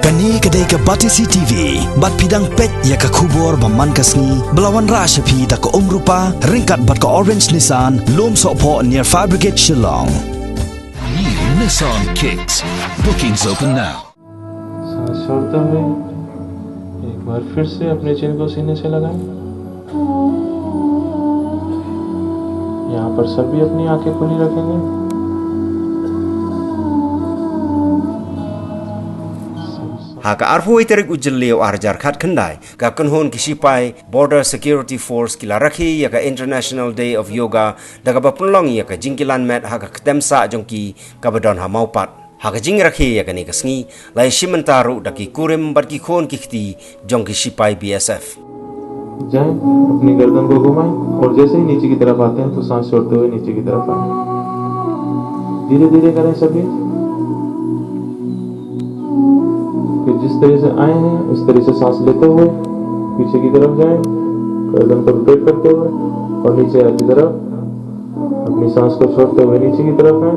Kani kadai ka Batisi TV, bat pidang pet ya ka kubor baman kasni, belawan rasa pi da ka umrupa, ringkat bat ka orange Nissan, lom sopo near Fire Brigade Shillong. New Nissan Kicks. Bookings open now. सांस छोड़ते हुए एक बार फिर से अपने चिन को सीने से लगाएं। यहाँ पर सभी अपनी आंखें खुली रखेंगे। Haka arfu iterik ujellio arjar khat khandai ka kanhon kisipai Border Security Force kilaraki ya ka International Day of Yoga daga bapunlong ya ka jingkilan met haka ktemsa jongki ka badon ha maupat haka jingrakhi ya ka ni kasngi lai shimantaru daki kurim barki khon kikti jongki sipai BSF जाएं, अपनी गर्दन को घुमाएं और जैसे ही नीचे की तरफ आते हैं तो सांस छोड़ते हुए नीचे की तरफ आएं। धीरे धीरे करें सभी। फिर जिस तरह से आए हैं उस तरह से सांस लेते हुए पीछे की तरफ जाएं, गर्दन को रोटेट करते हुए और नीचे की तरफ अपनी सांस को छोड़ते हुए नीचे की तरफ आए।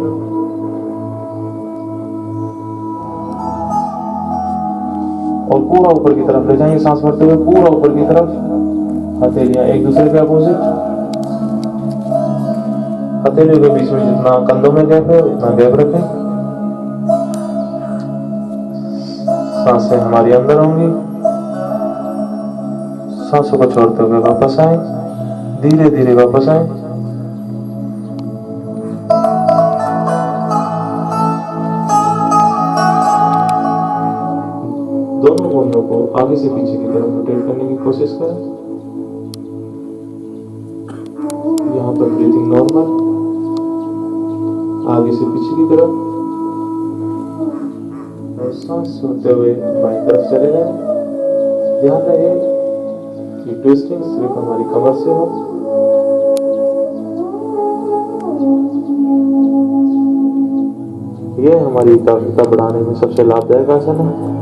और पूरा ऊपर की तरफ ले जाएंगे सांस भरते हुए पूरा ऊपर की तरफ। हथेलियां एक दूसरे के अपोजिट। हथेलियों के बीच में जितना कंधों में गैप है उतना गैप रखें। सांसें हमारी अंदर होंगी। सांसों को छोड़ते हुए वापस आए, धीरे धीरे वापस आए। दोनों गोंदों को आगे से पीछे की तरफ रोटेट करने की कोशिश करें। यहाँ पर ब्रीथिंग नॉर्मल, आगे से पीछे की तरफ और सांस छोड़ते हुए बाईं तरफ चले जाएं। ध्यान रहे कि ट्विस्टिंग सिर्फ हमारी कमर से हो। यह हमारी एकाग्रता बढ़ाने में सबसे लाभदायक आसन है।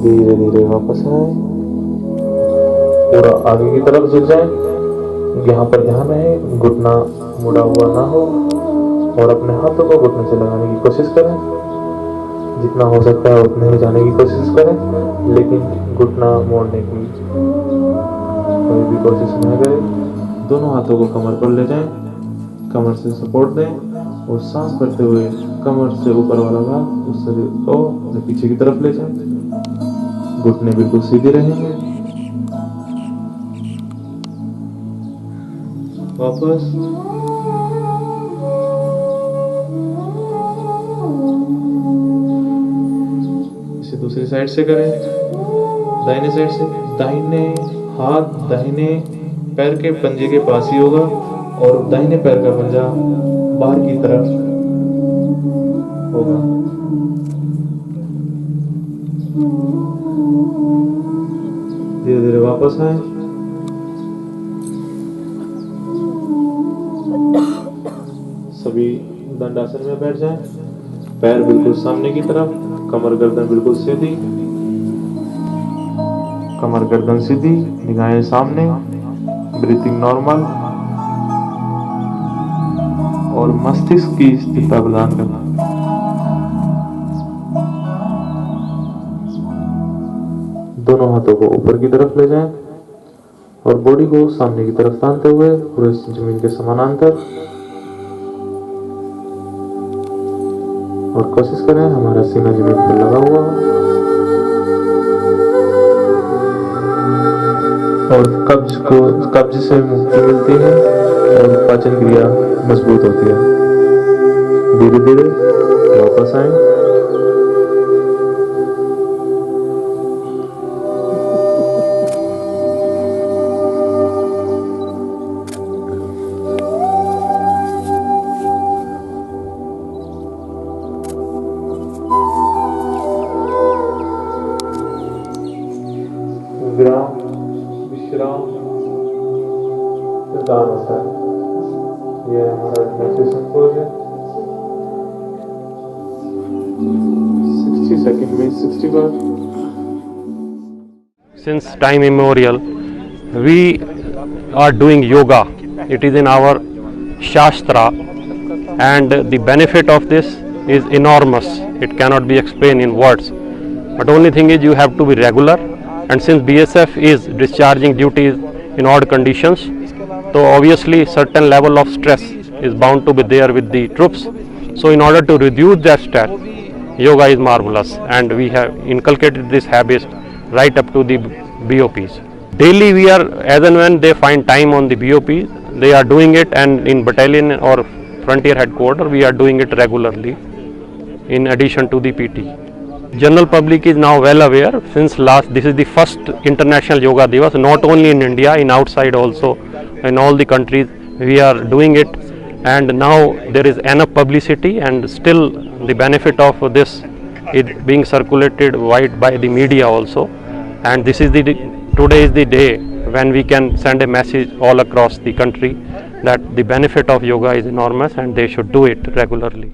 धीरे धीरे वापस आए, पूरा आगे की तरफ झुक जाए। यहाँ पर ध्यान रहे घुटना मुड़ा हुआ ना हो और अपने हाथों को घुटने से लगाने की कोशिश करें। जितना हो सकता है उतने ही जाने की कोशिश करें, लेकिन घुटना मोड़ने की कोई भी कोशिश न करें। दोनों हाथों को कमर पर ले जाएं, कमर से सपोर्ट दें और सांस भरते हुए कमर से ऊपर वाला भाग उस शरीर को पीछे की तरफ ले जाएं। घुटने बिल्कुल सीधे रहेंगे। वापस इसे दूसरी साइड से करें। दाहिने साइड से दाहिने हाथ दाहिने पैर के पंजे के पास ही होगा और दाहिने पैर का पंजा बाहर की तरफ होगा। धीरे धीरे वापस आए। सभी दंडासन में बैठ जाएं। पैर बिल्कुल सामने की तरफ, कमर गर्दन बिल्कुल सीधी, कमर गर्दन सीधी, निगाहें सामने, ब्रीथिंग नॉर्मल और मस्तिष्क की स्थिरता प्रदान करना। दोनों हाथों को ऊपर की तरफ ले जाएं और बॉडी को सामने की तरफ तानते हुए पूरे जमीन के समानांतर और कोशिश करें हमारा सीना जमीन पर लगा हुआ हो और कब्ज से मुक्ति मिलती है और पाचन क्रिया मजबूत होती है। धीरे धीरे वापस आए। विश्राम प्रदान होता है। यह हमारा रिलैक्सेशन पोज है। 60 सेकंड में 60 बार। Since time immemorial, we are doing yoga. It is in our Shastra, and the benefit of this is enormous. It cannot be explained in words. But only thing is you have to be regular, and since BSF is discharging duties in odd conditions, so obviously certain level of stress is bound to be there with the troops. So in order to reduce that stress, yoga is marvelous, and we have inculcated this habit right up to the BOPs. Daily we are, as and when they find time on the BOP, they are doing it, and in battalion or frontier headquarters we are doing it regularly in addition to the PT. General public is now well aware since this is the first International Yoga Divas, not only in India, in outside also, in all the countries we are doing it, and now there is enough publicity, and still the benefit of this is being circulated wide by the media also, and this is today is the day when we can send a message all across the country that the benefit of yoga is enormous and they should do it regularly.